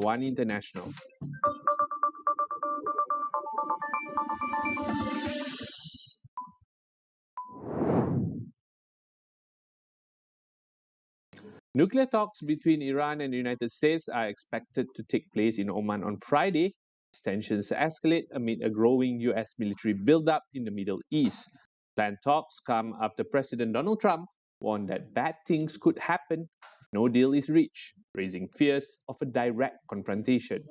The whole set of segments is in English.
AWANI International. Nuclear talks between Iran and the United States are expected to take place in Oman on Friday. Tensions escalate amid a growing U.S. military buildup in the Middle East. Planned talks come after President Donald Trump warned that bad things could happen if no deal is reached, raising fears of a direct confrontation.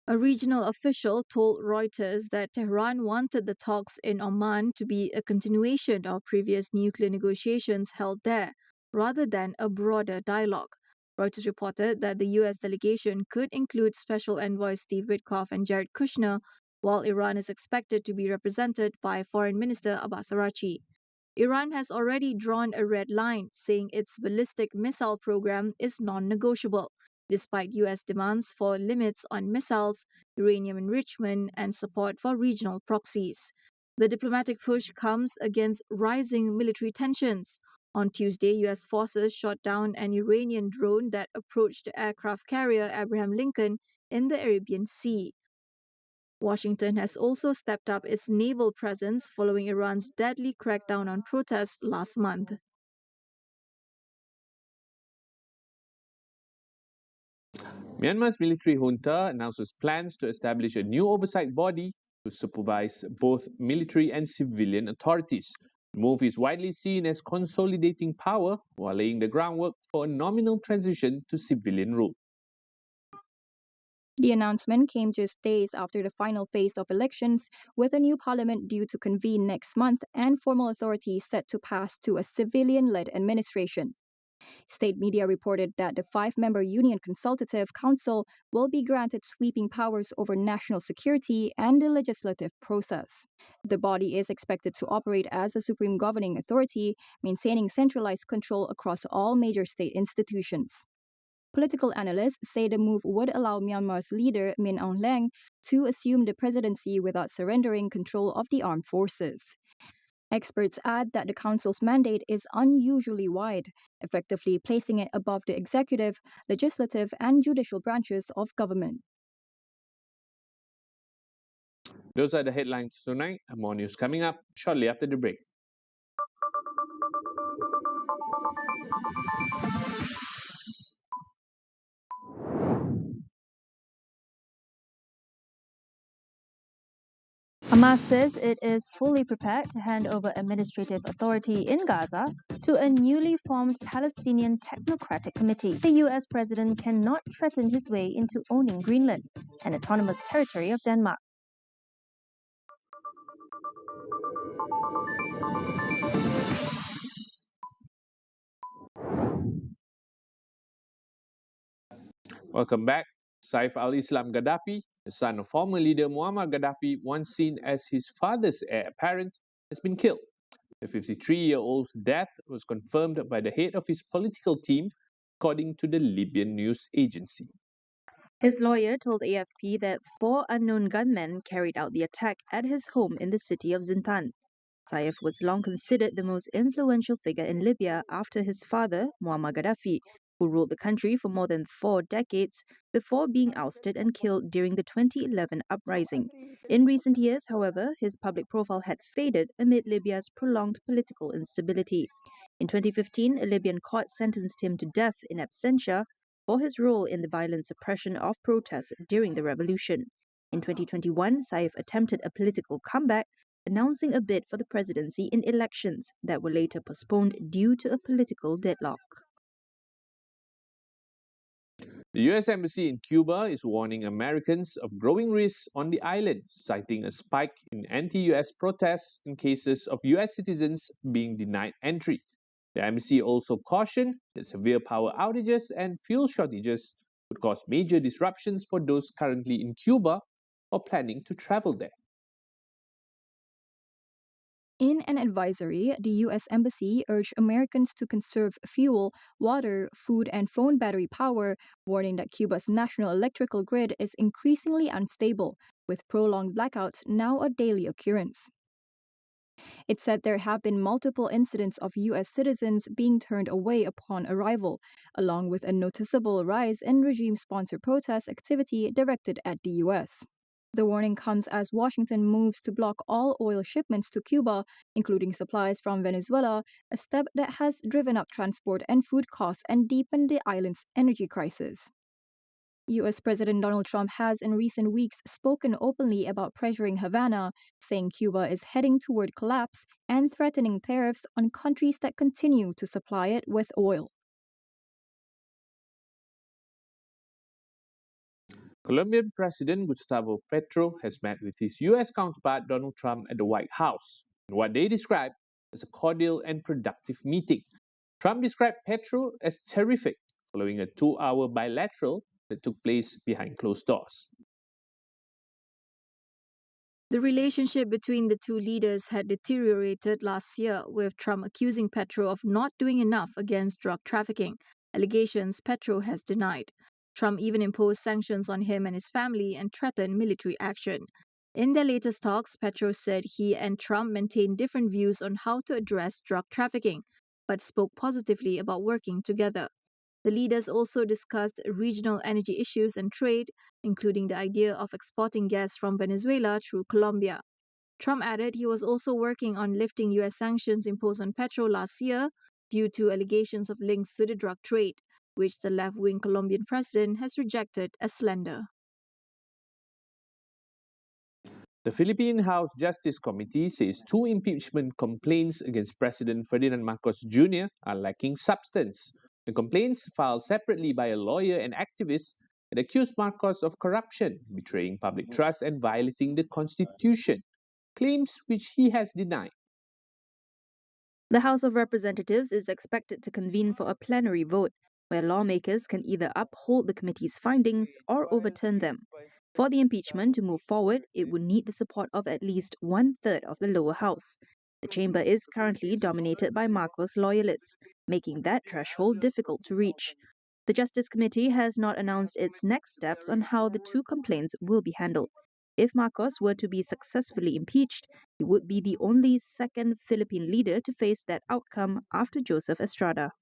A regional official told Reuters that Tehran wanted the talks in Oman to be a continuation of previous nuclear negotiations held there, rather than a broader dialogue. Reuters reported that the U.S. delegation could include Special Envoys Steve Witkoff and Jared Kushner, while Iran is expected to be represented by Foreign Minister Abbas Araghchi. Iran has already drawn a red line, saying its ballistic missile program is non-negotiable, despite U.S. demands for limits on missiles, uranium enrichment, and support for regional proxies. The diplomatic push comes against rising military tensions. On Tuesday, U.S. forces shot down an Iranian drone that approached the aircraft carrier Abraham Lincoln in the Arabian Sea. Washington has also stepped up its naval presence following Iran's deadly crackdown on protests last month. Myanmar's military junta announces plans to establish a new oversight body to supervise both military and civilian authorities. The move is widely seen as consolidating power while laying the groundwork for a nominal transition to civilian rule. The announcement came just days after the final phase of elections, with a new parliament due to convene next month and formal authority set to pass to a civilian-led administration. State media reported that the five-member Union Consultative Council will be granted sweeping powers over national security and the legislative process. The body is expected to operate as a supreme governing authority, maintaining centralized control across all major state institutions. Political analysts say the move would allow Myanmar's leader Min Aung Hlaing to assume the presidency without surrendering control of the armed forces. Experts add that the council's mandate is unusually wide, effectively placing it above the executive, legislative, and judicial branches of government. Those are the headlines tonight. More news coming up shortly after the break. Hamas says it is fully prepared to hand over administrative authority in Gaza to a newly formed Palestinian Technocratic Committee. The US president cannot threaten his way into owning Greenland, an autonomous territory of Denmark. Welcome back. Saif al-Islam Gaddafi, the son of former leader Muammar Gaddafi, once seen as his father's heir apparent, has been killed. The 53-year-old's death was confirmed by the head of his political team, according to the Libyan news agency. His lawyer told AFP that 4 unknown gunmen carried out the attack at his home in the city of Zintan. Saif was long considered the most influential figure in Libya after his father, Muammar Gaddafi, who ruled the country for more than 4 decades before being ousted and killed during the 2011 uprising. In recent years, however, his public profile had faded amid Libya's prolonged political instability. In 2015, a Libyan court sentenced him to death in absentia for his role in the violent suppression of protests during the revolution. In 2021, Saif attempted a political comeback, announcing a bid for the presidency in elections that were later postponed due to a political deadlock. The U.S. Embassy in Cuba is warning Americans of growing risks on the island, citing a spike in anti-U.S. protests and cases of U.S. citizens being denied entry. The embassy also cautioned that severe power outages and fuel shortages could cause major disruptions for those currently in Cuba or planning to travel there. In an advisory, the U.S. Embassy urged Americans to conserve fuel, water, food, and phone battery power, warning that Cuba's national electrical grid is increasingly unstable, with prolonged blackouts now a daily occurrence. It said there have been multiple incidents of U.S. citizens being turned away upon arrival, along with a noticeable rise in regime-sponsored protest activity directed at the U.S. The warning comes as Washington moves to block all oil shipments to Cuba, including supplies from Venezuela, a step that has driven up transport and food costs and deepened the island's energy crisis. U.S. President Donald Trump has in recent weeks spoken openly about pressuring Havana, saying Cuba is heading toward collapse and threatening tariffs on countries that continue to supply it with oil. Colombian President Gustavo Petro has met with his US counterpart Donald Trump at the White House in what they described as a cordial and productive meeting. Trump described Petro as terrific following a 2-hour bilateral that took place behind closed doors. The relationship between the two leaders had deteriorated last year, with Trump accusing Petro of not doing enough against drug trafficking, allegations Petro has denied. Trump even imposed sanctions on him and his family and threatened military action. In their latest talks, Petro said he and Trump maintained different views on how to address drug trafficking, but spoke positively about working together. The leaders also discussed regional energy issues and trade, including the idea of exporting gas from Venezuela through Colombia. Trump added he was also working on lifting U.S. sanctions imposed on Petro last year due to allegations of links to the drug trade, which the left-wing Colombian president has rejected as slander. The Philippine House Justice Committee says 2 impeachment complaints against President Ferdinand Marcos Jr. are lacking substance. The complaints, filed separately by a lawyer and activist, had accused Marcos of corruption, betraying public trust, and violating the Constitution, claims which he has denied. The House of Representatives is expected to convene for a plenary vote, where lawmakers can either uphold the committee's findings or overturn them. For the impeachment to move forward, it would need the support of at least 1/3 of the lower house. The chamber is currently dominated by Marcos loyalists, making that threshold difficult to reach. The Justice Committee has not announced its next steps on how the 2 complaints will be handled. If Marcos were to be successfully impeached, he would be the only second Philippine leader to face that outcome after Joseph Estrada.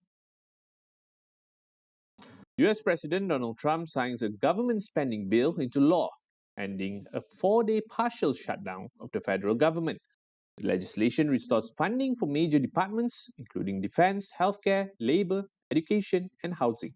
US President Donald Trump signs a government spending bill into law, ending a 4-day partial shutdown of the federal government. The legislation restores funding for major departments, including defense, healthcare, labor, education, and housing.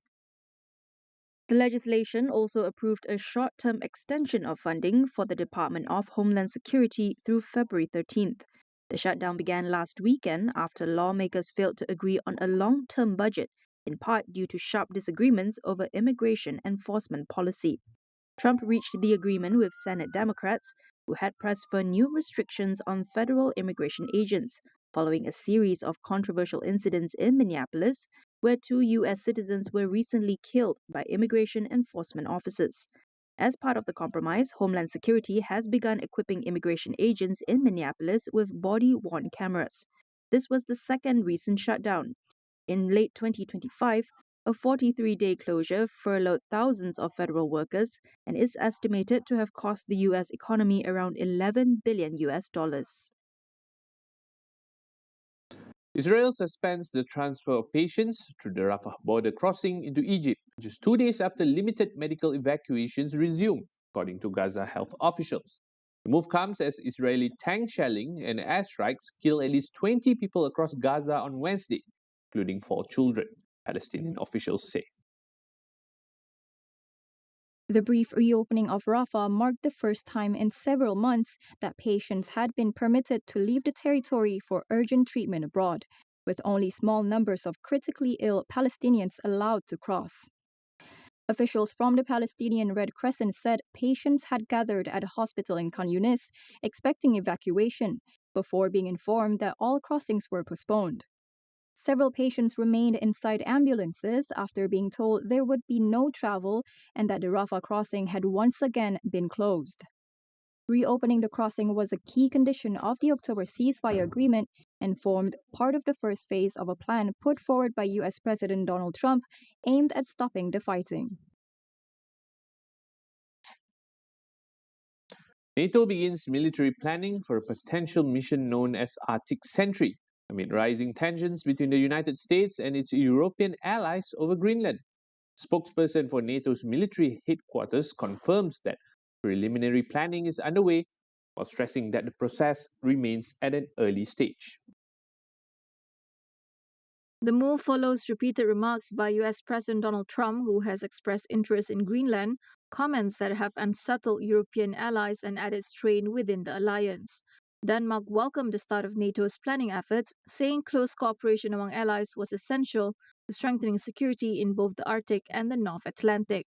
The legislation also approved a short-term extension of funding for the Department of Homeland Security through February 13th. The shutdown began last weekend after lawmakers failed to agree on a long-term budget, in part due to sharp disagreements over immigration enforcement policy. Trump reached the agreement with Senate Democrats, who had pressed for new restrictions on federal immigration agents, following a series of controversial incidents in Minneapolis, where 2 U.S. citizens were recently killed by immigration enforcement officers. As part of the compromise, Homeland Security has begun equipping immigration agents in Minneapolis with body-worn cameras. This was the second recent shutdown. In late 2025, a 43-day closure furloughed thousands of federal workers and is estimated to have cost the U.S. economy around $11 billion. Israel suspends the transfer of patients through the Rafah border crossing into Egypt just 2 days after limited medical evacuations resumed, according to Gaza health officials. The move comes as Israeli tank shelling and airstrikes killed at least 20 people across Gaza on Wednesday, including 4 children, Palestinian officials say. The brief reopening of Rafah marked the first time in several months that patients had been permitted to leave the territory for urgent treatment abroad, with only small numbers of critically ill Palestinians allowed to cross. Officials from the Palestinian Red Crescent said patients had gathered at a hospital in Khan Yunis expecting evacuation before being informed that all crossings were postponed. Several patients remained inside ambulances after being told there would be no travel and that the Rafah crossing had once again been closed. Reopening the crossing was a key condition of the October ceasefire agreement and formed part of the first phase of a plan put forward by U.S. President Donald Trump aimed at stopping the fighting. NATO begins military planning for a potential mission known as Arctic Sentry, amid rising tensions between the United States and its European allies over Greenland. Spokesperson for NATO's military headquarters confirms that preliminary planning is underway, while stressing that the process remains at an early stage. The move follows repeated remarks by US President Donald Trump, who has expressed interest in Greenland, comments that have unsettled European allies and added strain within the alliance. Denmark welcomed the start of NATO's planning efforts, saying close cooperation among allies was essential to strengthening security in both the Arctic and the North Atlantic.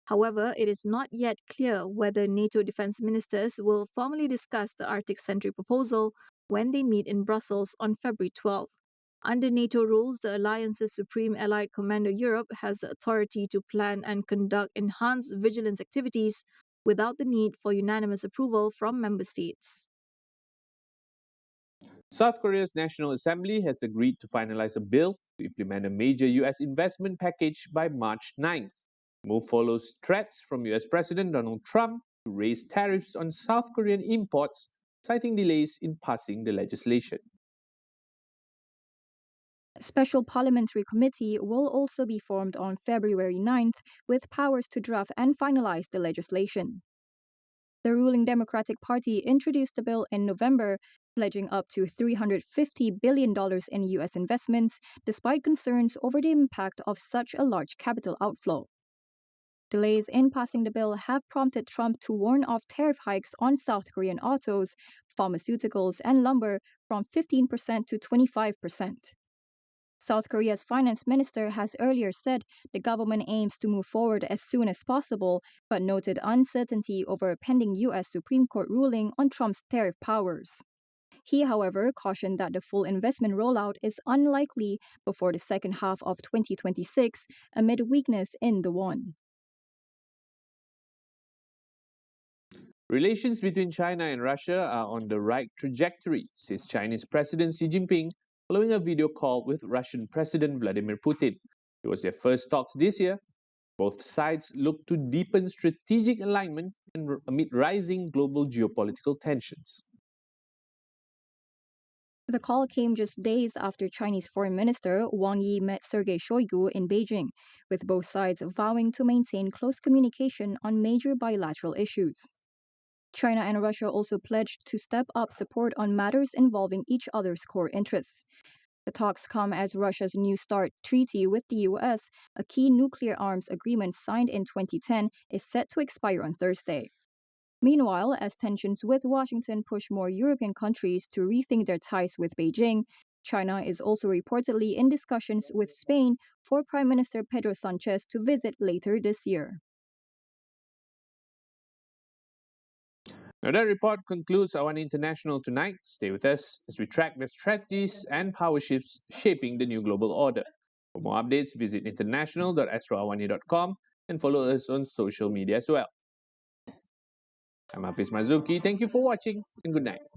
However, it is not yet clear whether NATO defense ministers will formally discuss the Arctic Sentry proposal when they meet in Brussels on February 12th. Under NATO rules, the alliance's Supreme Allied Commander Europe has the authority to plan and conduct enhanced vigilance activities without the need for unanimous approval from member states. South Korea's National Assembly has agreed to finalize a bill to implement a major US investment package by March 9th. The move follows threats from US President Donald Trump to raise tariffs on South Korean imports, citing delays in passing the legislation. A special parliamentary committee will also be formed on February 9th with powers to draft and finalize the legislation. The ruling Democratic Party introduced the bill in November, pledging up to $350 billion in U.S. investments, despite concerns over the impact of such a large capital outflow. Delays in passing the bill have prompted Trump to warn of tariff hikes on South Korean autos, pharmaceuticals, and lumber from 15% to 25%. South Korea's finance minister has earlier said the government aims to move forward as soon as possible, but noted uncertainty over a pending U.S. Supreme Court ruling on Trump's tariff powers. He, however, cautioned that the full investment rollout is unlikely before the second half of 2026 amid weakness in the won. Relations between China and Russia are on the right trajectory, says Chinese President Xi Jinping, following a video call with Russian President Vladimir Putin. It was their first talks this year. Both sides look to deepen strategic alignment amid rising global geopolitical tensions. The call came just days after Chinese Foreign Minister Wang Yi met Sergei Shoigu in Beijing, with both sides vowing to maintain close communication on major bilateral issues. China and Russia also pledged to step up support on matters involving each other's core interests. The talks come as Russia's New START treaty with the U.S., a key nuclear arms agreement signed in 2010, is set to expire on Thursday. Meanwhile, as tensions with Washington push more European countries to rethink their ties with Beijing, China is also reportedly in discussions with Spain for Prime Minister Pedro Sanchez to visit later this year. Now that report concludes AWANI International tonight. Stay with us as we track the strategies and power shifts shaping the new global order. For more updates, visit international.astroawani.com and follow us on social media as well. I'm Hafiz Marzukhi. Thank you for watching and good night.